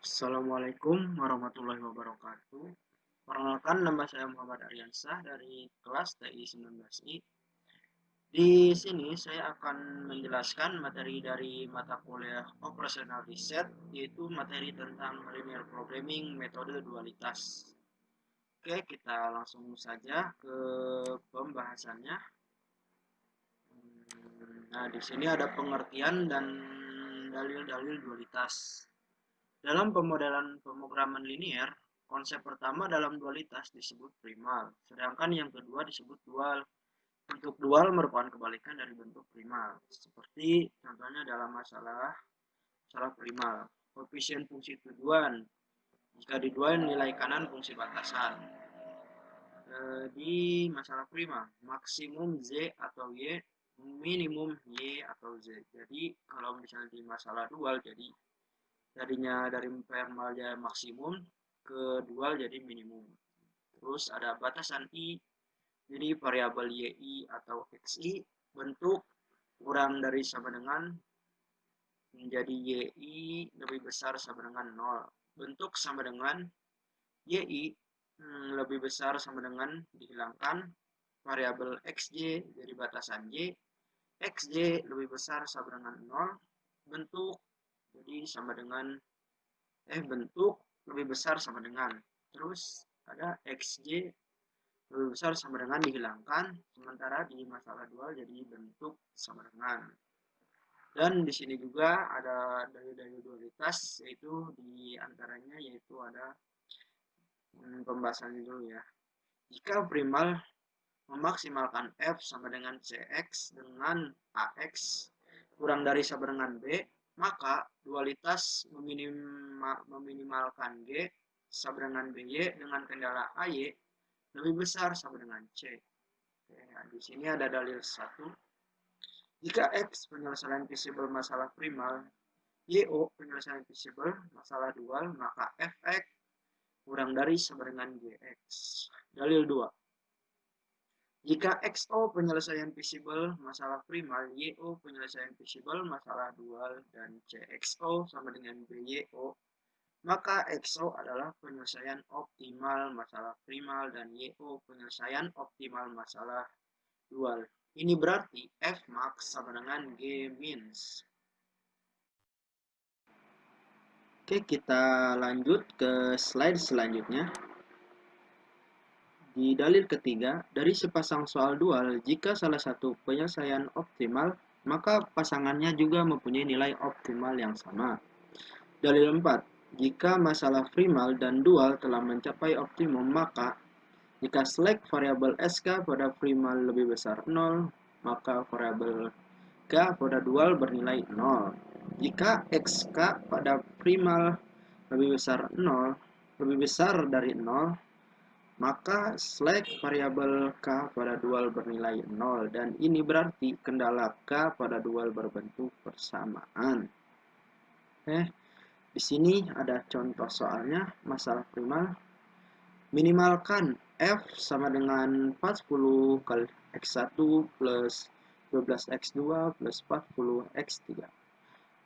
Assalamualaikum warahmatullahi wabarakatuh. Perkenalkan, nama saya Muhammad Aryansah dari kelas TI 19I. Di sini saya akan menjelaskan materi dari mata kuliah Operational Riset, yaitu materi tentang linear programming metode dualitas. Oke, kita langsung saja ke pembahasannya. Nah, di sini ada pengertian dan dalil-dalil dualitas. Dalam pemodelan pemrograman linear, konsep pertama dalam dualitas disebut primal, sedangkan yang kedua disebut dual. Bentuk dual merupakan kebalikan dari bentuk primal, seperti contohnya dalam masalah primal. Koefisien fungsi tujuan, jika di dua nilai kanan fungsi batasan. Di masalah primal, maksimum Z atau Y, minimum Y atau Z. Jadi kalau misalnya di masalah dual, jadi tadinya dari primal jadi maksimum ke dual jadi minimum. Terus ada batasan I, jadi variabel YI atau XI bentuk kurang dari sama dengan menjadi YI lebih besar sama dengan 0. Bentuk sama dengan YI lebih besar sama dengan dihilangkan variabel XJ jadi batasan Y, XJ lebih besar sama dengan 0, bentuk jadi sama dengan bentuk lebih besar sama dengan, terus ada XJ lebih besar sama dengan dihilangkan, sementara di masalah dual jadi bentuk sama dengan. Dan di sini juga ada dalil-dalil dualitas, yaitu di antaranya yaitu ada pembahasan dulu ya. Jika primal memaksimalkan F sama dengan CX dengan AX kurang dari sama dengan B, maka dualitas meminimalkan G sama dengan BY dengan kendala AY lebih besar sama dengan C. Oke, nah di sini ada dalil 1. Jika X penyelesaian visible masalah primal, YO penyelesaian visible masalah dual, maka Fx kurang dari sama dengan Gx. Dalil 2. Jika XO penyelesaian visible masalah primal, YO penyelesaian visible masalah dual, dan CXO sama dengan BYO, maka XO adalah penyelesaian optimal masalah primal dan YO penyelesaian optimal masalah dual. Ini berarti Fmax sama dengan Gmin. Oke, kita lanjut ke slide selanjutnya. Di dalil ketiga, dari sepasang soal dual, jika salah satu penyelesaian optimal, maka pasangannya juga mempunyai nilai optimal yang sama. Dalil 4, jika masalah primal dan dual telah mencapai optimum, maka jika slack variabel SK pada primal lebih besar 0, maka variabel K pada dual bernilai 0. Jika XK pada primal lebih besar 0, lebih besar dari 0, maka slack variabel K pada dual bernilai 0, dan ini berarti kendala K pada dual berbentuk persamaan. Di sini ada contoh soalnya, masalah primal. Minimalkan F sama dengan 40 kali X1 plus 12X2 plus 40X3.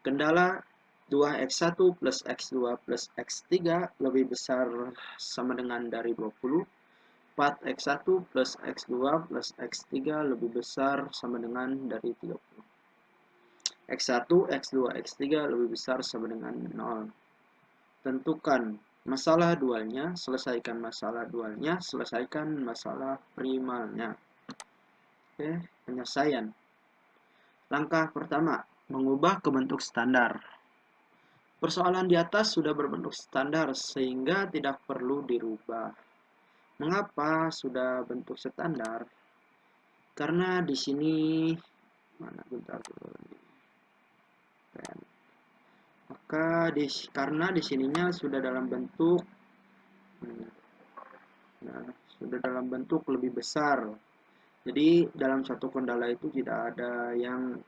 Kendala 2X1 plus X2 plus X3 lebih besar sama dengan dari 20. 4X1 plus X2 plus X3 lebih besar sama dengan dari 30. X1, X2, X3 lebih besar sama dengan 0. Tentukan masalah dualnya, selesaikan masalah dualnya, selesaikan masalah primalnya. Oke, penyelesaian. Langkah pertama, mengubah ke bentuk standar. Persoalan di atas sudah berbentuk standar sehingga tidak perlu dirubah. Mengapa sudah bentuk standar? Karena di sini karena di sininya sudah dalam bentuk sudah dalam bentuk lebih besar. Jadi dalam satu kendala itu tidak ada yang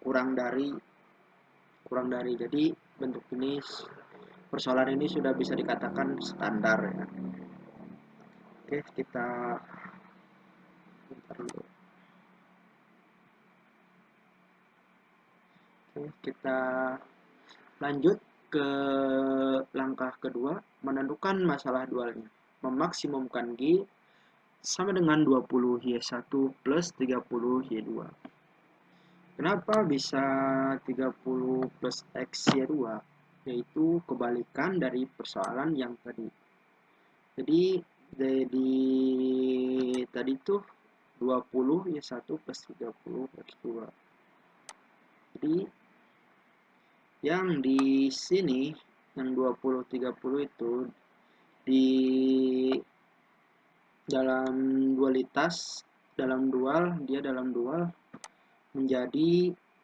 kurang dari. Jadi bentuk ini, persoalan ini sudah bisa dikatakan standar ya. Oke, kita lanjut. ke langkah kedua, menentukan masalah dualnya. Memaksimumkan G sama dengan 20Y1 plus 30Y2. Kenapa bisa 30 plus X-Y2? Yaitu kebalikan dari persoalan yang tadi. Jadi tadi tuh 20Y1 plus 30X2. Jadi yang di sini yang 20 30 itu di dalam dualitas, dalam dual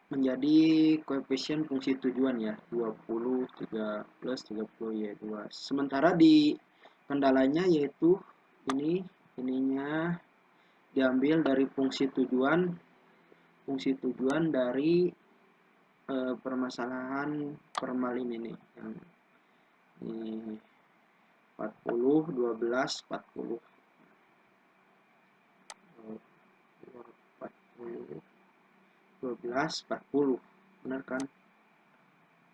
menjadi koefisien fungsi tujuan ya, 20 3 plus 30Y2. Sementara di kendalanya yaitu ininya diambil dari fungsi tujuan dari permasalahan permalin ini yang ini 40 12 40 12 40, benar kan?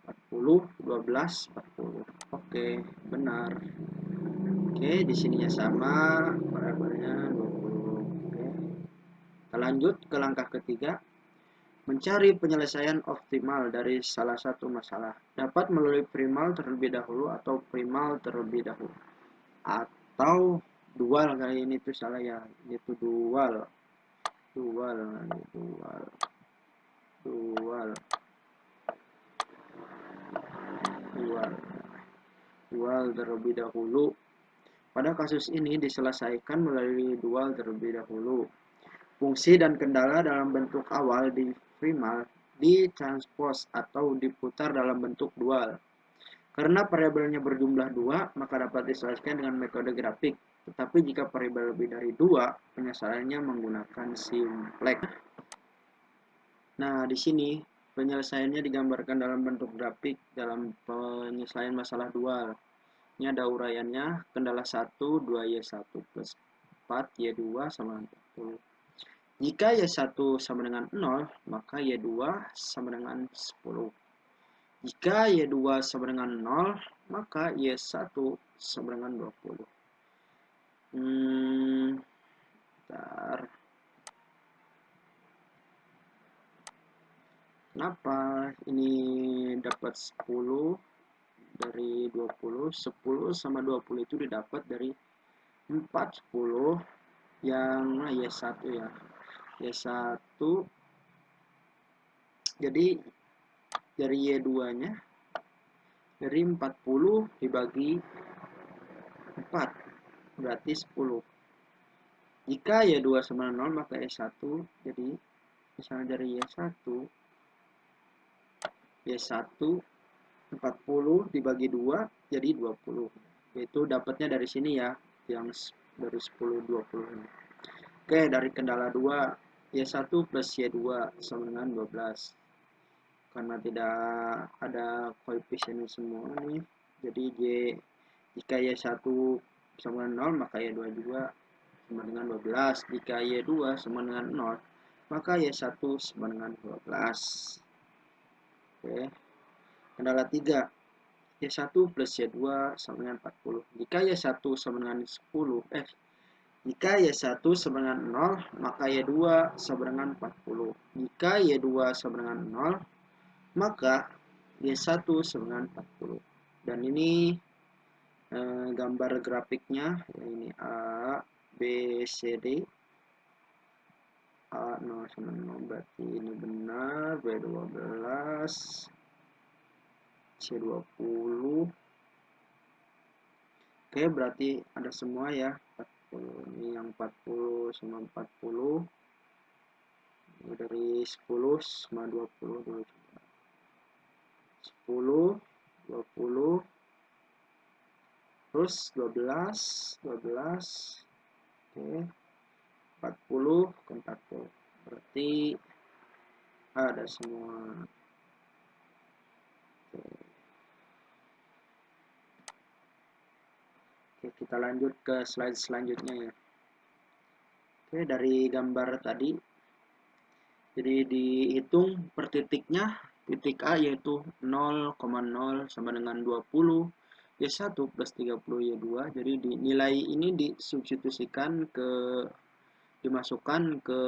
40 12 40. Oke, benar. Oke, di sininya sama, variabelnya 20. Oke. Kita lanjut ke langkah ketiga. Mencari penyelesaian optimal dari salah satu masalah. Dapat melalui primal terlebih dahulu atau primal terlebih dahulu. Atau dual, kali ini tuh salah ya, yaitu dual terlebih dahulu. Pada kasus ini diselesaikan melalui dual terlebih dahulu. Fungsi dan kendala dalam bentuk awal di primal ditranspos atau diputar dalam bentuk dual. Karena variabelnya berjumlah 2, maka dapat diselesaikan dengan metode grafik. Tetapi jika variabel lebih dari 2, penyelesaiannya menggunakan simplex. Nah, di sini penyelesaiannya digambarkan dalam bentuk grafik dalam penyelesaian masalah dual. Ini ada uraiannya, kendala 1, 2Y1 plus 4Y2 sama 40. Jika Y1 sama dengan 0, maka Y2 sama dengan 10. Jika Y2 sama dengan 0, maka Y1 sama dengan 20. Bentar. Kenapa ini dapat 10 dari 20? 10 sama 20 itu didapat dari 4 10 yang Y1 ya. Y1 jadi dari Y2 nya dari 40 dibagi 4 berarti 10. Jika Y2 sama 0, maka Y1 jadi misalnya dari Y1 40 dibagi 2 jadi 20. Itu dapatnya dari sini ya, yang dari 10 20 ini. Oke, dari kendala 2, Y1 plus Y2 sama dengan 12. Karena tidak ada koefisien semua nih, jadi jika Y1 sama dengan 0, maka Y2 juga sama dengan 12. Jika Y2 sama dengan 0, maka Y1 sama dengan 12. Oke. Kendala 3, Y1 plus Y2 sama dengan 40. Jika Y1 sama dengan 10, jika Y1 sama dengan 0, maka Y2 sama dengan 40. Jika Y2 sama dengan 0, maka Y1 sama dengan 40. Dan ini gambar grafiknya, ini A, B, C, D. A 0 sama 0 berarti ini benar, B12, C20. Oke, berarti ada semua ya, 40. Ini yang 40 sama 40. Ini dari 10 sama 20 dulu. 10, 20, terus 12, oke, 40 ke 40. Berarti ada semua. Oke, kita lanjut ke slide selanjutnya ya. Oke, dari gambar tadi, jadi dihitung per titiknya titik A yaitu 0,0 sama dengan 20 Y1 plus 30 Y2. Jadi nilai ini disubstitusikan dimasukkan ke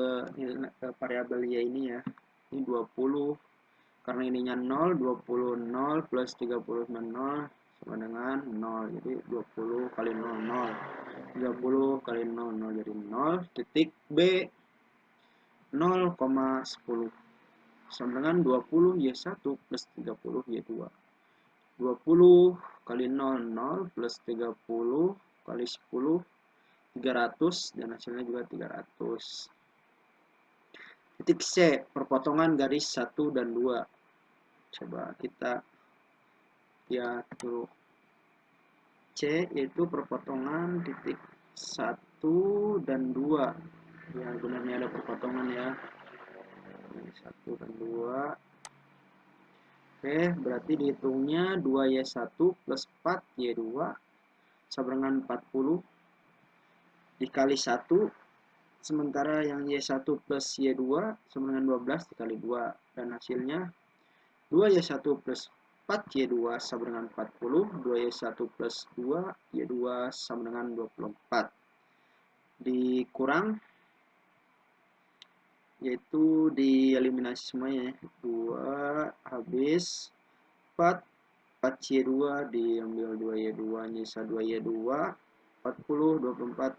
variabel Y ini ya. Ini 20 karena ininya 0, 20 0 plus 30 0 sama dengan 0. Jadi 20 kali 0 0. 30 kali 0 0 jadi 0. Titik B 0,10 sama dengan 20 Y1 plus 30 Y2. 20 kali 0 0 plus 30 kali 10 300 dan hasilnya juga 300. Titik C perpotongan garis 1 dan 2. Coba kita lihat dulu. C yaitu perpotongan titik 1 dan 2. Ya, benarnya ada perpotongan ya. 1 dan 2. Oke, berarti dihitungnya 2Y1 plus 4Y2 sama dengan 40 dikali 1. Sementara yang Y1 plus Y2 sama dengan 12 dikali 2. Dan hasilnya 2Y1 plus 4Y2 sama dengan 40. 2Y1 plus 2Y2 sama dengan 24. Dikurang, yaitu dieliminasi semuanya. 2 habis 4. 4Y2 diambil 2Y2 nyisa 2Y2. 40, 24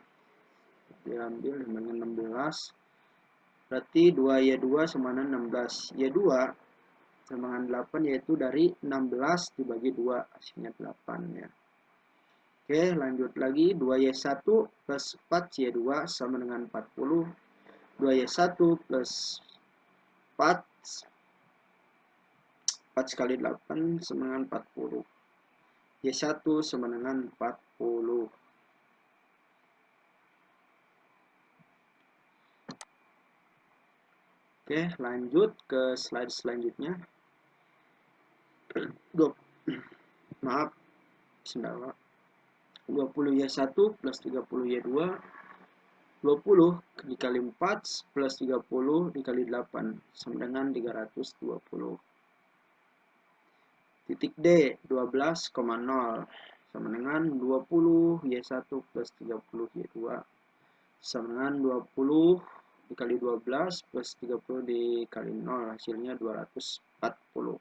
diambil dengan 16. Berarti 2Y2 sama dengan 16. Y2 sama dengan 8 yaitu dari 16 dibagi 2 hasilnya 8 ya. Oke, lanjut lagi 2Y1 plus 4Y2 sama dengan 40. 2Y1 plus 4 sekali 8 sama dengan 40. Y1 sama dengan 40. Oke, lanjut ke slide selanjutnya. Maaf, sendawa. 20Y1 plus 30Y2. 20 dikali 4 plus 30 dikali 8 sama dengan 320. Titik D 12,0 sama dengan 20Y1 plus 30Y2 sama dengan 20 dikali 12 plus 30 dikali 0 hasilnya 240.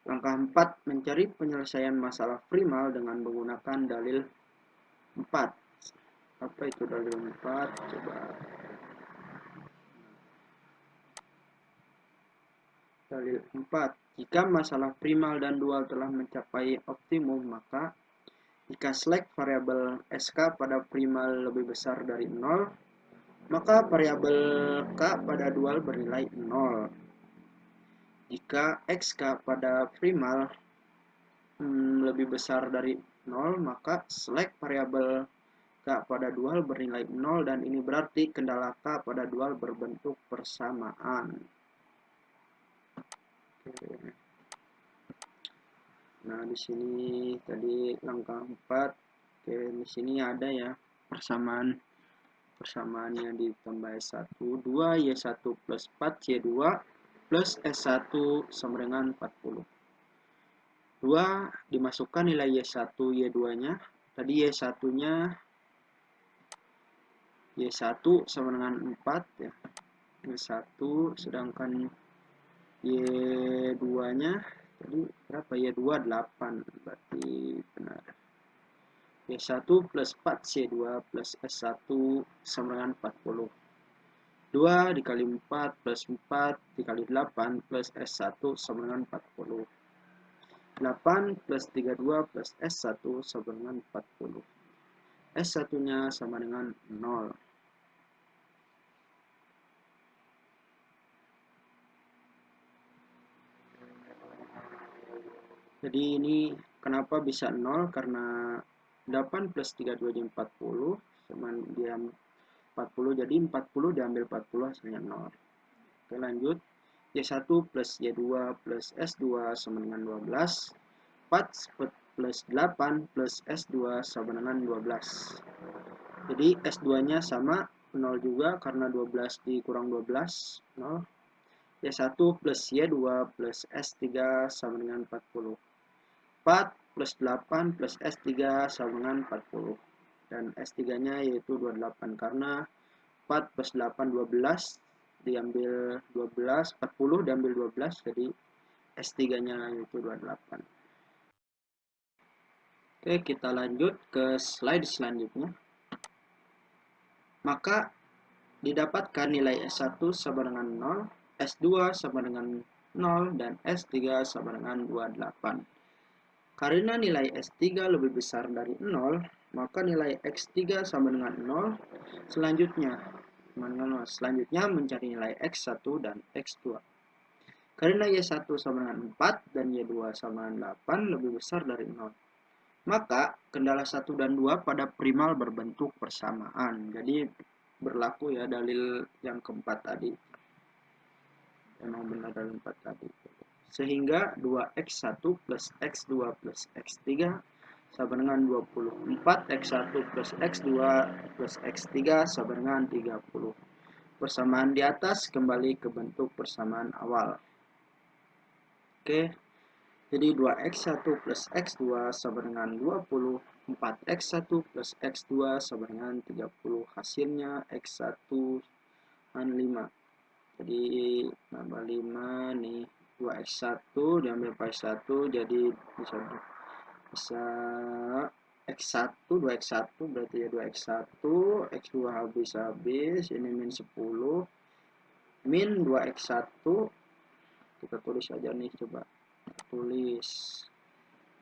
Langkah 4 mencari penyelesaian masalah primal dengan menggunakan dalil 4. Apa itu dalil 4? Coba. Dalil 4. Jika masalah primal dan dual telah mencapai optimum, maka jika select variabel SK pada primal lebih besar dari 0, maka variabel K pada dual bernilai 0. Jika XK pada primal lebih besar dari 0, maka select variabel K pada dual bernilai 0 dan ini berarti kendala K pada dual berbentuk persamaan. Oke. Nah, di sini tadi langkah 4. Oke, di sini ada ya persamaannya ditambah S1, 2Y1 plus 4Y2 plus S1 sama dengan 40. 2 dimasukkan nilai Y1, Y2-nya. Tadi Y1-nya Y1 sama dengan 4 ya. Y1 sedangkan Y2-nya tadi berapa? Y2 8. Berarti benar. Y1 plus 4Y2 plus S1 sama dengan 40. 2 dikali 4 plus 4 dikali 8 plus S1 sama dengan 40. 8 plus 32 plus S1 sama dengan 40. S1-nya sama dengan 0. Jadi ini kenapa bisa 0? Karena 8 plus 32 jadi 40. Sama dia 40, jadi 40 diambil 40 hasilnya 0. Oke, lanjut. Y1 plus Y2 plus S2 sama dengan 12. 4 plus 8 plus S2 sama dengan 12. Jadi S2-nya sama 0 juga karena 12 dikurang 12, 0. Y1 plus Y2 plus S3 sama dengan 40. 4 plus 8 plus S3 sama dengan 40. Dan S3-nya yaitu 28 karena 4 plus 8 12 diambil 12, 40 diambil 12 jadi S3-nya yaitu 28. Oke, kita lanjut ke slide selanjutnya. Maka didapatkan nilai S1 sama dengan 0, S2 sama dengan 0, dan S3 sama dengan 28. Karena nilai S3 lebih besar dari 0, maka nilai X3 sama dengan 0. Selanjutnya mencari nilai X1 dan X2. Karena Y1 sama dengan 4 dan Y2 sama dengan 8 lebih besar dari 0. Maka kendala 1 dan 2 pada primal berbentuk persamaan. Jadi berlaku ya dalil yang keempat tadi. Memang benar dalil 4 tadi. Sehingga 2x1 plus x2 plus x3 sama dengan 24, x1 plus x2 plus x3 sama dengan 30. Persamaan di atas kembali ke bentuk persamaan awal. Oke. Jadi 2x1 plus x2 sama dengan 20, 4x1 plus x2 sama dengan 30. Hasilnya x1 dan 5. Jadi nambah 5 nih. 2x1 diambil per 1 jadi bisa x1, 2x1 berarti ya 2x1, x2 habis, ini min 10, min 2x1, kita tulis aja nih, coba tulis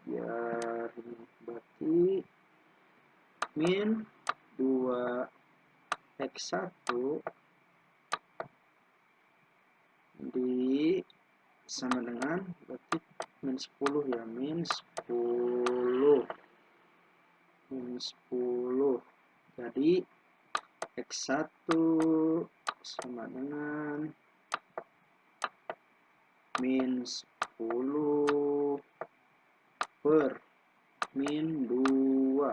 biar berarti min 2x1 di sama dengan berarti min 10 ya, min 10 jadi x1 sama dengan min 10 per min 2,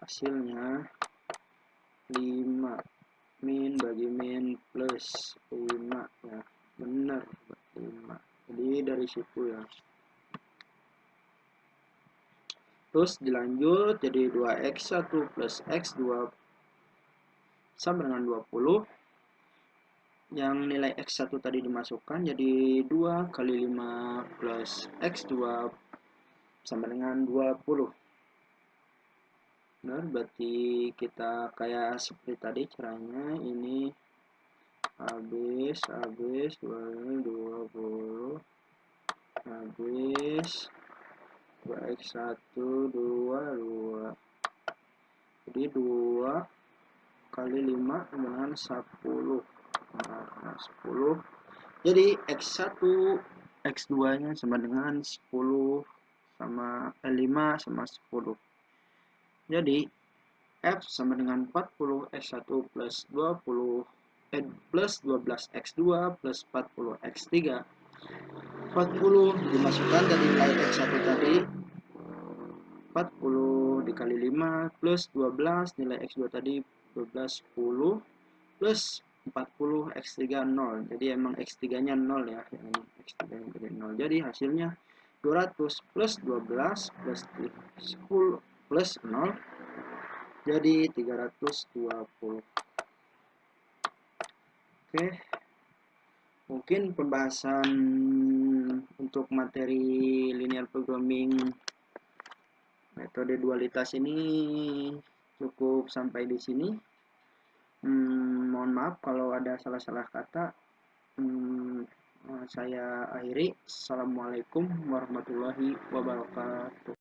hasilnya 5. Min bagi min plus 5 ya, benar 5. Jadi dari situ ya. Terus dilanjut jadi 2x1 plus x2 sama dengan 20. Yang nilai x1 tadi dimasukkan jadi 2 kali 5 plus x2 sama dengan 20. Benar, berarti kita kayak seperti tadi caranya, ini habis 20 habis 2x1 2 jadi 2 kali 5 dengan 10. Nah, 10 jadi x1 x2 nya sama dengan 10 sama 5 sama 10. Jadi F sama dengan 40 x1 plus 20 plus 12 x2 plus 40 x3. 40 dimasukkan dari nilai x1 tadi, 40 dikali 5 plus 12 nilai x2 tadi 12 10 plus 40 x3 0. Jadi emang x3 nya 0 ya, yang x3 nya jadi 0. Jadi hasilnya 200 plus 12 plus 10 plus 0 jadi 320. Oke, mungkin pembahasan untuk materi linear programming metode dualitas ini cukup sampai di sini. Mohon maaf kalau ada salah-salah kata. Saya akhiri. Assalamualaikum warahmatullahi wabarakatuh.